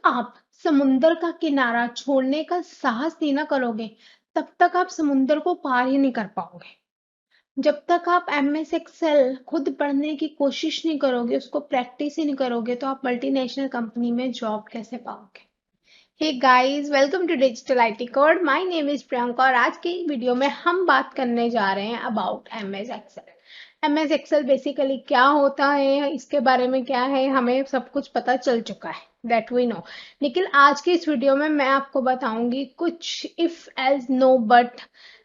आप समुंदर का किनारा छोड़ने का साहस नहीं ना करोगे, तब तक आप समुंदर को पार ही नहीं कर पाओगे। जब तक आप एमएस एक्सेल खुद पढ़ने की कोशिश नहीं करोगे, उसको प्रैक्टिस ही नहीं करोगे, तो आप मल्टीनेशनल कंपनी में जॉब कैसे पाओगे? Hey guys, welcome to digital IT code. My name is Priyanka और आज की वीडियो में हम बात करने जा रहे हैं about MS Excel. MS Excel basically क्या होता है, इसके बारे में क्या है, हमें सब कुछ पता चल चुका है, दैट वी नो। लेकिन आज की इस वीडियो में मैं आपको बताऊंगी कुछ इफ एल्स नो बट,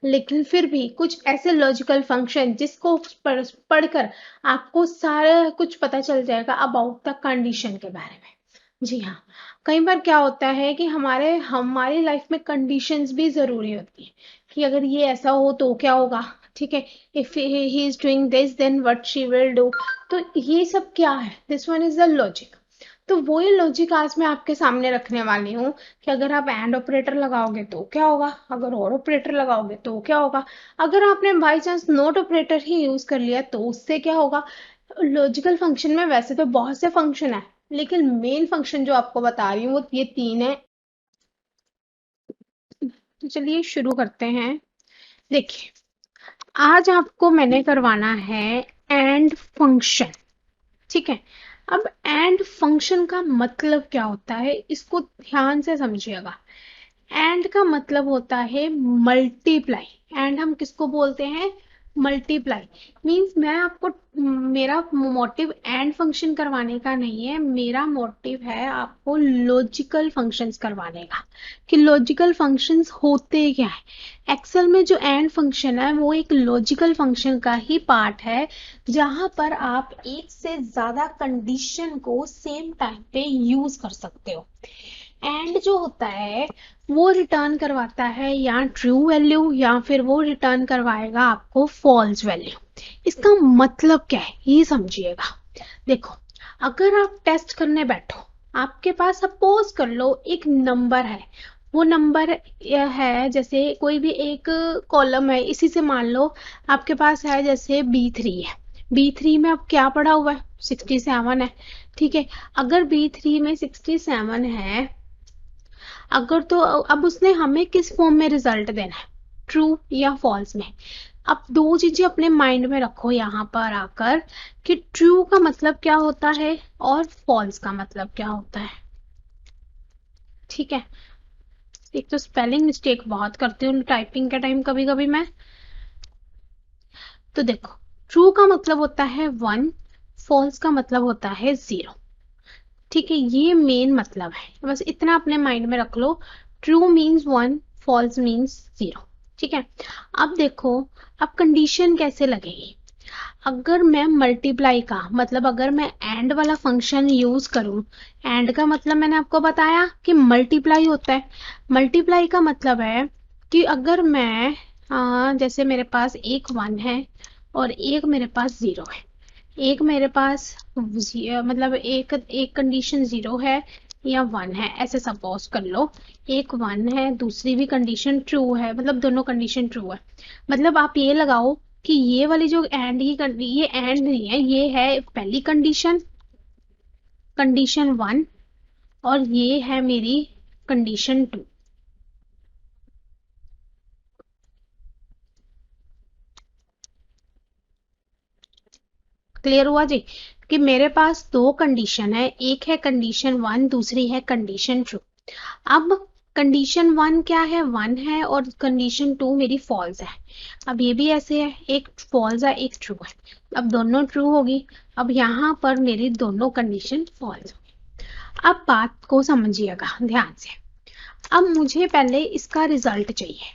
लेकिन फिर भी कुछ ऐसे लॉजिकल फंक्शन जिसको पढ़कर आपको सारा कुछ पता चल जाएगा अबाउट द कंडीशन के बारे में। जी हाँ, कई बार क्या होता है कि हमारी लाइफ में कंडीशंस भी जरूरी होती है कि अगर ये ऐसा हो तो क्या होगा। ठीक है, if he is doing this then what she will do. तो ये सब क्या है, this one is the logic. तो वही लॉजिक आज मैं आपके सामने रखने वाली हूँ कि अगर आप एंड ऑपरेटर लगाओगे तो क्या होगा, अगर और ऑपरेटर लगाओगे तो क्या होगा, अगर आपने by chance not operator he use कर लिया तो उससे क्या होगा। लॉजिकल फंक्शन में वैसे तो बहुत से फंक्शन है, लेकिन मेन फंक्शन जो आपको बता रही हूँ वो ये तीन है। तो चलिए शुरू करते हैं। देखिए, आज आपको मैंने करवाना है एंड फंक्शन। ठीक है, अब एंड फंक्शन का मतलब क्या होता है, इसको ध्यान से समझिएगा। एंड का मतलब होता है मल्टीप्लाई। एंड हम किसको बोलते हैं, मल्टीप्लाई। मींस मैं आपको, मेरा मोटिव एंड फंक्शन करवाने का नहीं है, मेरा मोटिव है आपको लॉजिकल फंक्शंस करवाने का कि लॉजिकल फंक्शंस होते क्या है। एक्सेल में जो एंड फंक्शन है वो एक लॉजिकल फंक्शन का ही पार्ट है, जहां पर आप एक से ज्यादा कंडीशन को सेम टाइम पे यूज कर सकते हो। एंड जो होता है वो रिटर्न करवाता है या ट्रू वैल्यू या फिर वो रिटर्न करवाएगा आपको फॉल्स वैल्यू। इसका मतलब क्या है ये समझिएगा। देखो, अगर आप टेस्ट करने बैठो, आपके पास सपोज कर लो एक नंबर है, वो नंबर है जैसे कोई भी एक कॉलम है, इसी से मान लो आपके पास है जैसे B3 है। B3 में अब क्या पड़ा हुआ है, 67 है। ठीक है, अगर B3 में 67 है, अगर तो अब उसने हमें किस फॉर्म में रिजल्ट देना है, ट्रू या फॉल्स में। अब दो चीजें अपने माइंड में रखो यहाँ पर आकर कि ट्रू का मतलब क्या होता है और फॉल्स का मतलब क्या होता है। ठीक है, एक तो स्पेलिंग मिस्टेक बहुत करती हूँ टाइपिंग के टाइम कभी कभी मैं। तो देखो, ट्रू का मतलब होता है 1, फॉल्स का मतलब होता है 0। ठीक है, ये मेन मतलब है, बस इतना अपने माइंड में रख लो। True means 1, false means 0। ठीक है, अब देखो, अब कंडीशन कैसे लगेगी। अगर मैं मल्टीप्लाई का मतलब अगर मैं एंड वाला फंक्शन यूज करूं, एंड का मतलब मैंने आपको बताया कि मल्टीप्लाई होता है। मल्टीप्लाई का मतलब है कि अगर मैं जैसे मेरे पास एक 1 है और एक मेरे पास 0 है, एक मेरे पास मतलब एक एक कंडीशन 0 है या 1 है, ऐसे सपोज कर लो। एक 1 है, दूसरी भी कंडीशन ट्रू है, मतलब दोनों कंडीशन ट्रू है। मतलब आप ये लगाओ कि ये वाली जो एंड ये एंड नहीं है, ये है पहली कंडीशन, कंडीशन 1, और ये है मेरी कंडीशन 2। क्लियर हुआ जी, कि मेरे पास दो कंडीशन है, एक है कंडीशन 1, दूसरी है कंडीशन 2। अब कंडीशन 1 क्या है, 1 है, और कंडीशन 2 मेरी फॉल्स है। अब ये भी ऐसे है, एक फॉल्स है एक ट्रू है। अब दोनों ट्रू होगी, अब यहाँ पर मेरी दोनों कंडीशन फॉल्स होगी। अब बात को समझिएगा ध्यान से। अब मुझे पहले इसका रिजल्ट चाहिए।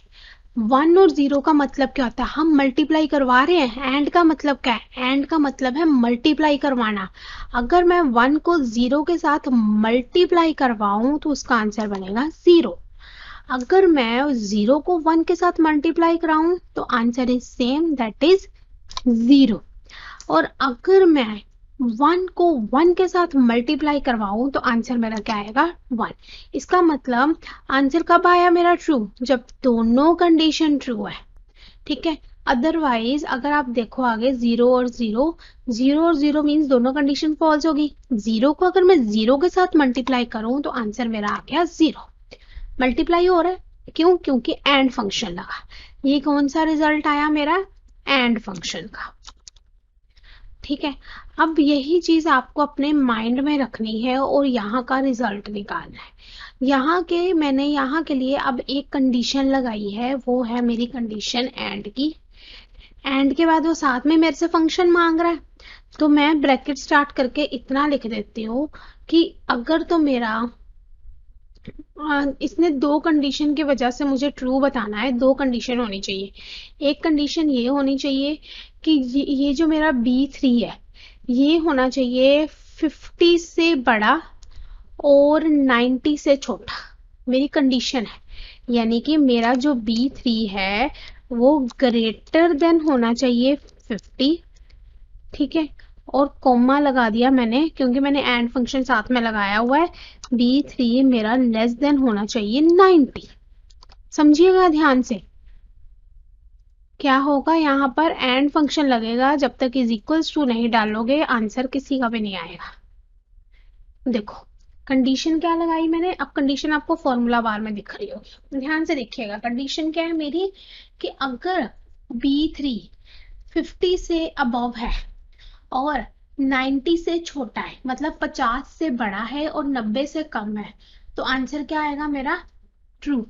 1 और 0 का मतलब क्या होता है, हम मल्टीप्लाई करवा रहे हैं। एंड का मतलब क्या है, एंड का मतलब है मल्टीप्लाई करवाना। अगर मैं 1 को 0 के साथ मल्टीप्लाई करवाऊं तो उसका आंसर बनेगा 0। अगर मैं 0 को 1 के साथ मल्टीप्लाई कराऊं तो answer is same, that is 0। और अगर मैं 1 को 1 के साथ मल्टीप्लाई करवाऊं तो आंसर मेरा क्या आएगा, 1। इसका मतलब आंसर कब आया मेरा ट्रू, जब दोनों कंडीशन ट्रू है। ठीक है, अदरवाइज अगर आप देखो आगे 0 और 0 मीन्स दोनों कंडीशन फॉल्स होगी। 0 को अगर मैं 0 के साथ मल्टीप्लाई करूं तो आंसर मेरा आ गया 0। मल्टीप्लाई हो रहा है क्यों? क्योंकि एंड फंक्शन लगा। ये कौन सा रिजल्ट आया मेरा? एंड फंक्शन का। ठीक है, अब यही चीज आपको अपने माइंड में रखनी है और यहाँ का रिजल्ट निकालना है। मैंने यहाँ के लिए अब एक कंडीशन लगाई है, वो है मेरी कंडीशन एंड की। एंड के बाद वो साथ में मेरे से फंक्शन मांग रहा है, तो मैं ब्रैकेट स्टार्ट करके इतना लिख देती हूँ कि अगर तो मेरा इसने दो कंडीशन की वजह से मुझे ट्रू बताना है, दो कंडीशन होनी चाहिए। एक कंडीशन ये होनी चाहिए कि ये जो मेरा B3 है ये होना चाहिए 50 से बड़ा और 90 से छोटा, मेरी कंडीशन है। यानी कि मेरा जो B3 है वो ग्रेटर देन होना चाहिए 50। ठीक है, और कॉमा लगा दिया मैंने क्योंकि मैंने एंड फंक्शन साथ में लगाया हुआ है। B3 मेरा लेस देन होना चाहिए 90। समझिएगा ध्यान से, क्या होगा यहाँ पर एंड फंक्शन लगेगा, जब तक इज इक्वल्स टू नहीं डालोगे आंसर किसी का भी नहीं आएगा। देखो कंडीशन क्या लगाई मैंने, अब कंडीशन आपको फॉर्मूला बार में दिख रही होगी, ध्यान से देखिएगा। कंडीशन क्या है मेरी कि अगर B3 50 से अबव है और 90 से छोटा है, मतलब 50 से बड़ा है और 90 से कम है, तो आंसर क्या आएगा मेरा? ट्रू।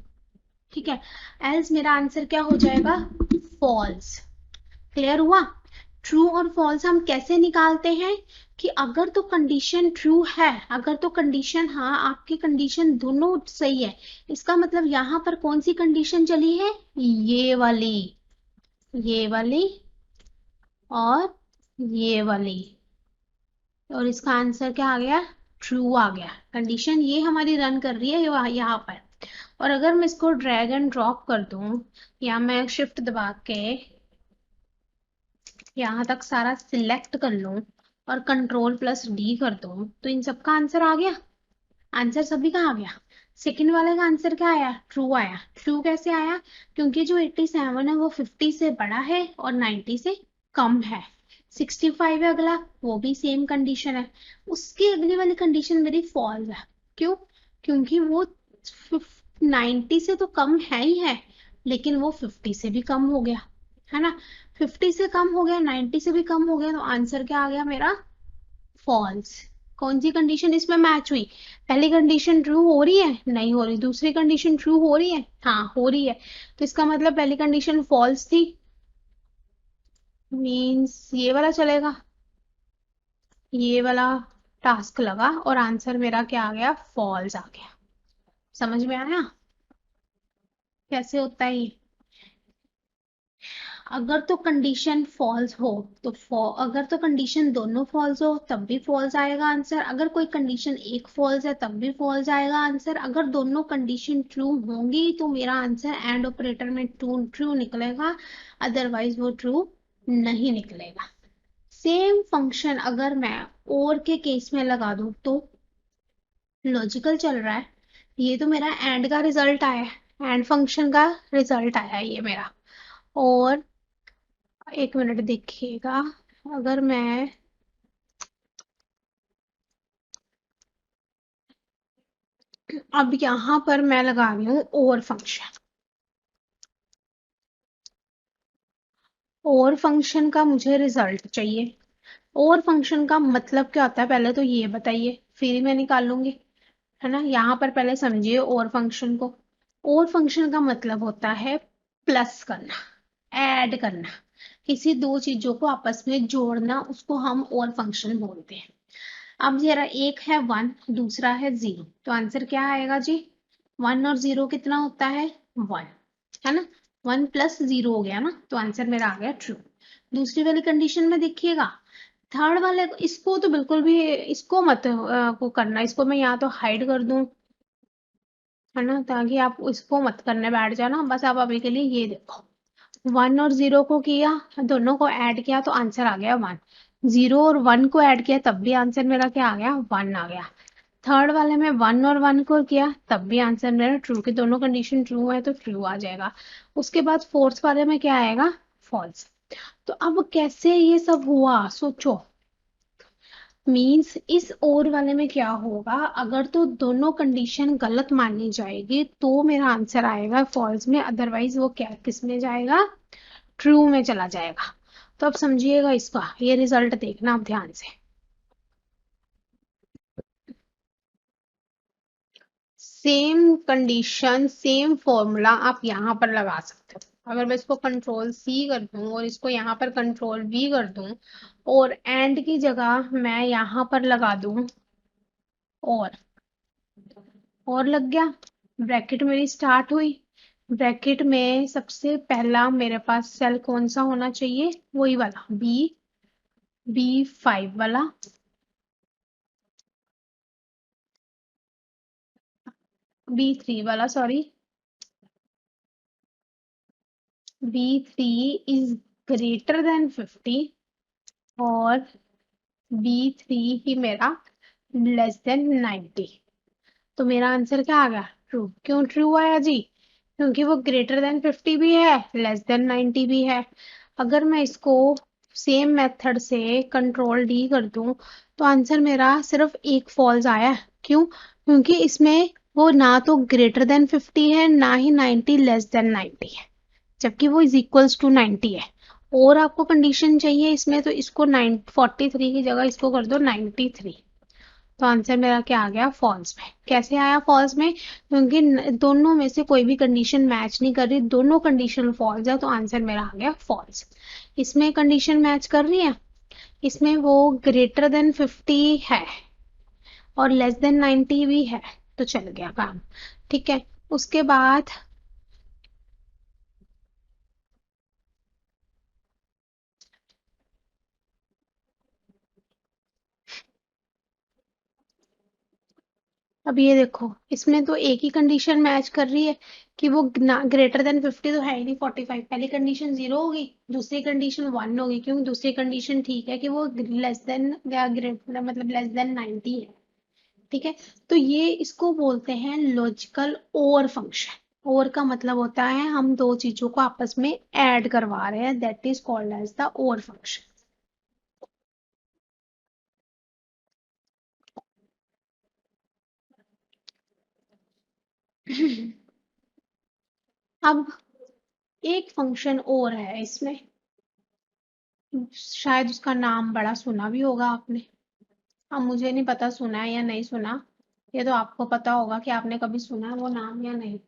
ठीक है, एल्स मेरा आंसर क्या हो जाएगा? फॉल्स। क्लियर हुआ? ट्रू और फॉल्स हम कैसे निकालते हैं कि अगर तो कंडीशन ट्रू है, अगर तो कंडीशन, हाँ आपकी कंडीशन दोनों सही है, इसका मतलब यहाँ पर कौन सी कंडीशन चली है? ये वाली और ये वाली, और इसका आंसर क्या आ गया? ट्रू आ गया। कंडीशन ये हमारी रन कर रही है यहाँ पर। और अगर मैं इसको ड्रैग एंड ड्रॉप कर दूं, या मैं शिफ्ट दबा के यहाँ तक सारा सिलेक्ट कर लूं और कंट्रोल+D कर दूं, तो इन सबका आंसर आ गया। आंसर सभी का आ गया। सेकंड वाले का आंसर क्या आया? ट्रू आया। ट्रू कैसे आया? क्योंकि जो 87 है वो 50 से बड़ा है और 90 से कम है। 65 है अगला, वो भी सेम कंडीशन है। उसकी अगली वाली कंडीशन मेरी फॉल्स है। क्यों? क्योंकि वो 90 से तो कम है ही है, लेकिन वो 50 से भी कम हो गया, है ना। 50 से कम हो गया, 90 से भी कम हो गया, तो आंसर क्या आ गया मेरा? फॉल्स। कौन सी कंडीशन इसमें मैच हुई? पहली कंडीशन ट्रू हो रही है? नहीं हो रही। दूसरी कंडीशन ट्रू हो रही है? हाँ हो रही है। तो इसका मतलब पहली कंडीशन फॉल्स थी, मीन्स ये वाला चलेगा, ये वाला टास्क लगा और आंसर मेरा क्या आ गया? फॉल्स आ गया। समझ में आया कैसे होता है ये? अगर तो कंडीशन फॉल्स हो तो अगर तो कंडीशन दोनों फॉल्स हो तब भी फॉल्स आएगा आंसर। अगर कोई कंडीशन एक फॉल्स है तब भी फॉल्स आएगा आंसर। अगर दोनों कंडीशन ट्रू होंगी तो मेरा आंसर एंड ऑपरेटर में ट्रू ट्रू निकलेगा, अदरवाइज वो ट्रू नहीं निकलेगा। सेम फंक्शन अगर मैं और के केस में लगा दूं तो लॉजिकल चल रहा है। ये तो मेरा एंड का रिजल्ट आया है, एंड फंक्शन का रिजल्ट आया है ये मेरा। और एक मिनट देखिएगा, अगर मैं अब यहां पर मैं लगा रही हूँ और फंक्शन। और फंक्शन का मुझे रिजल्ट चाहिए। और फंक्शन का मतलब क्या होता है पहले तो ये बताइए, फिर ही मैं निकालूंगी, है ना। यहाँ पर पहले समझिए और फंक्शन को। और फंक्शन का मतलब होता है प्लस करना, ऐड करना, किसी दो चीजों को आपस में जोड़ना, उसको हम और फंक्शन बोलते हैं। अब जरा एक है 1, दूसरा है 0, तो आंसर क्या आएगा जी? 1 और 0 कितना होता है? 1, है ना। 1 + 0 हो गया ना, तो आंसर मेरा आ गया ट्रू। दूसरी वाली कंडीशन में देखिएगा, थर्ड वाले इसको तो बिल्कुल भी इसको मत को करना, इसको मैं यहाँ तो हाइड कर दूं, है ना, ताकि आप इसको मत करने बैठ जाना। बस आप अभी के लिए ये देखो, 1 और 0 को किया, दोनों को ऐड किया तो आंसर आ गया 1। 0 और 1 को ऐड किया तब भी आंसर मेरा क्या आ गया? 1 आ गया। थर्ड वाले में 1 और 1 को किया तब भी आंसर मेरा ट्रू, की दोनों कंडीशन ट्रू है तो ट्रू आ जाएगा। उसके बाद फोर्थ वाले में क्या आएगा? फॉल्स। तो अब कैसे ये सब हुआ सोचो। मीन्स इस और वाले में क्या होगा, अगर तो दोनों कंडीशन गलत मानी जाएगी तो मेरा आंसर आएगा फॉल्स में, अदरवाइज वो क्या किस में जाएगा, ट्रू में चला जाएगा। तो अब समझिएगा इसका, ये रिजल्ट देखना आप ध्यान से। सेम कंडीशन सेम फॉर्मूला आप यहाँ पर लगा सकते हो। अगर मैं इसको कंट्रोल सी कर दूं और इसको यहाँ पर कंट्रोल वी कर दूं और एंड की जगह मैं यहाँ पर लगा दूं और लग गया, ब्रैकेट मेरी स्टार्ट हुई। ब्रैकेट में सबसे पहला मेरे पास सेल कौन सा होना चाहिए, वही वाला B5 वाला, B3 वाला sorry, B3 is greater than 50 और B3 ही मेरा लेस देन 90। तो मेरा आंसर क्या आ गया, ट्रू। क्यों ट्रू आया जी, क्योंकि वो ग्रेटर देन 50 भी है, लेस देन 90 भी है। अगर मैं इसको सेम मेथड से कंट्रोल डी कर दूं तो आंसर मेरा सिर्फ एक फॉल्स आया है। क्यों, क्योंकि इसमें वो ना तो ग्रेटर देन 50 है ना ही 90 लेस देन 90 है, जबकि वो इज इक्वल्स टू 90 है। और आपको कंडीशन चाहिए इसमें तो इसको 43 की जगह इसको कर दो 93। तो आंसर मेरा क्या आ गया, फॉल्स में। कैसे आया फॉल्स में, क्योंकि दोनों में से कोई भी कंडीशन मैच नहीं कर रही, दोनों कंडीशन फॉल्स है, तो आंसर मेरा आ गया फॉल्स। इसमें कंडीशन मैच कर रही है, इसमें वो ग्रेटर देन 50 है और लेस देन 90 भी है, तो चल गया काम। ठीक है, उसके बाद अब ये देखो, इसमें तो एक ही कंडीशन मैच कर रही है कि वो ग्रेटर देन 50 तो है ही नहीं, 45। पहली कंडीशन 0 होगी, दूसरी कंडीशन 1 होगी, क्योंकि दूसरी कंडीशन ठीक है कि वो लेस देन या ग्रेटर मतलब लेस देन 90 है। ठीक है, तो ये इसको बोलते हैं लॉजिकल और फंक्शन। और का मतलब होता है हम दो चीजों को आपस में ऐड करवा रहे हैं, that is called as the or function. अब एक फंक्शन और है इसमें, शायद उसका नाम बड़ा सुना भी होगा आपने। अब मुझे नहीं पता सुना है या नहीं सुना, ये तो आपको पता होगा कि आपने कभी सुना है वो नाम या नहीं।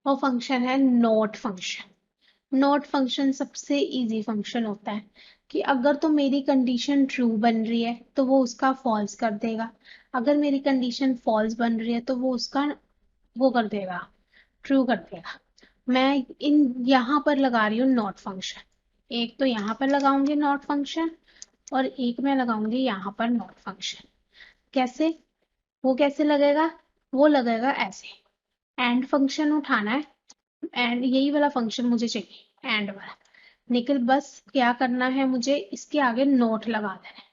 वो फंक्शन है नोट फंक्शन। नोट फंक्शन सबसे इजी फंक्शन होता है कि अगर तो मेरी कंडीशन ट्रू बन रही है तो वो उसका फॉल्स कर देगा, अगर मेरी कंडीशन फॉल्स बन रही है तो वो उसका वो कर देगा, ट्रू कर देगा। मैं इन यहाँ पर लगा रही हूँ नॉट फंक्शन, एक तो यहाँ पर लगाऊंगी नॉट फंक्शन और एक मैं लगाऊंगी यहाँ पर नॉट फंक्शन। कैसे, वो कैसे लगेगा, वो लगेगा ऐसे, एंड फंक्शन उठाना है, एंड यही वाला फंक्शन मुझे चाहिए एंड वाला, निकल बस क्या करना है, मुझे इसके आगे नोट लगा देना है।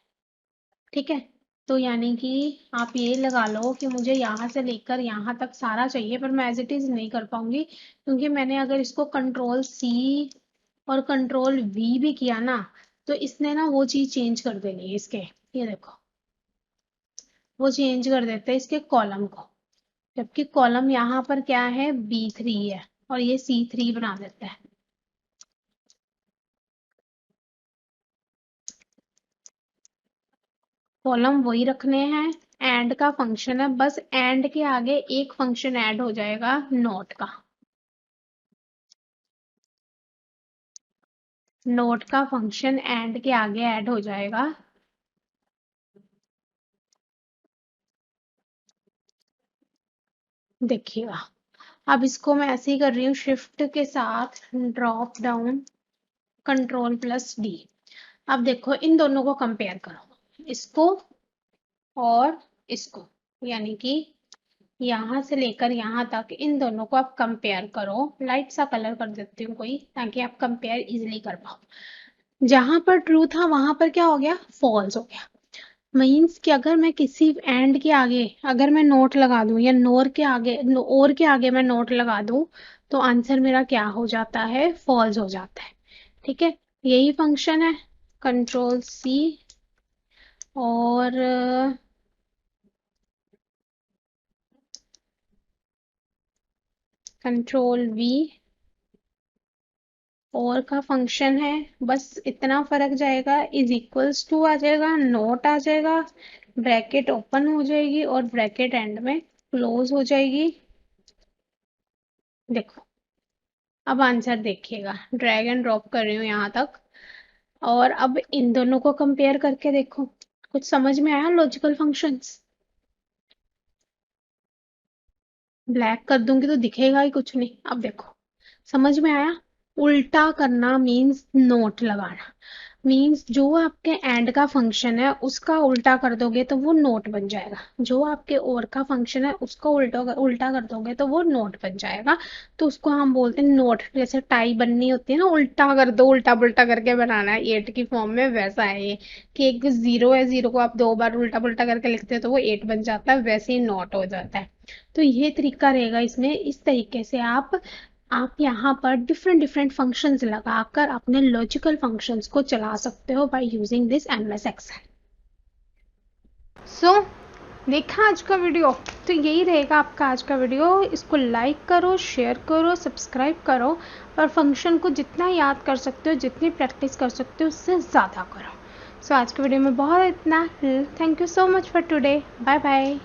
ठीक है, तो यानी कि आप ये लगा लो कि मुझे यहाँ से लेकर यहाँ तक सारा चाहिए, पर मैं एज इट इज नहीं कर पाऊंगी, क्योंकि मैंने अगर इसको कंट्रोल सी और कंट्रोल वी भी किया ना तो इसने ना वो चीज चेंज कर देनी है इसके, ये देखो वो चेंज कर देते हैं इसके कॉलम को, जबकि कॉलम यहाँ पर क्या है B3 है और ये C3 बना देता है। कॉलम वही रखने हैं, एंड का फंक्शन है, बस एंड के आगे एक फंक्शन ऐड हो जाएगा नोट का। नोट का फंक्शन एंड के आगे ऐड हो जाएगा। देखिएगा, अब इसको मैं ऐसे ही कर रही हूँ शिफ्ट के साथ drop down control plus D. अब देखो इन दोनों को कंपेयर करो, इसको और इसको, यानी कि यहाँ से लेकर यहाँ तक इन दोनों को आप कंपेयर करो। लाइट सा कलर कर देती हूँ कोई, ताकि आप कंपेयर इजिली कर पाओ। जहां पर ट्रू था वहां पर क्या हो गया, फॉल्स हो गया। मीन्स कि अगर मैं किसी एंड के आगे अगर मैं नोट लगा दूं या नोर के आगे और के आगे मैं नोट लगा दूं तो आंसर मेरा क्या हो जाता है, फॉल्स हो जाता है। ठीक है, यही फंक्शन है, कंट्रोल सी और कंट्रोल वी और का फंक्शन है, बस इतना फर्क जाएगा, इज इक्वल्स टू आ जाएगा, नोट आ जाएगा, ब्रैकेट ओपन हो जाएगी और ब्रैकेट एंड में क्लोज हो जाएगी। देखो अब आंसर देखिएगा, ड्रैग एंड ड्रॉप कर रही हूँ यहाँ तक और अब इन दोनों को कंपेयर करके देखो, कुछ समझ में आया लॉजिकल फंक्शंस? ब्लैक कर दूंगी तो दिखेगा ही कुछ नहीं। अब देखो समझ में आया, उल्टा करना मीन्स नोट लगाना, मीन्स जो आपके एंड का फंक्शन है उसका उल्टा कर दोगे तो वो नोट बन जाएगा, जो आपके और का फंक्शन है उसको उल्टा उल्टा कर दोगे तो वो नोट बन जाएगा। तो उसको हम बोलते हैं नोट, जैसे टाई बननी होती है ना, उल्टा कर दो, उल्टा पुल्टा करके बनाना है एट की फॉर्म में, वैसा है ये कि एक जीरो है, जीरो को आप दो बार उल्टा पुल्टा करके लिखते हो तो वो एट बन जाता है, वैसे ही नोट हो जाता है। तो ये तरीका रहेगा इसमें, इस तरीके से आप यहाँ पर डिफरेंट डिफरेंट फंक्शंस लगाकर अपने लॉजिकल फंक्शंस को चला सकते हो by using this MS Excel. So देखा आज का वीडियो, तो यही रहेगा आपका आज का वीडियो। इसको लाइक करो, शेयर करो, सब्सक्राइब करो और फंक्शन को जितना याद कर सकते हो, जितनी प्रैक्टिस कर सकते हो उससे ज़्यादा करो। सो आज के वीडियो में बहुत इतना। Thank you so much for today, bye bye.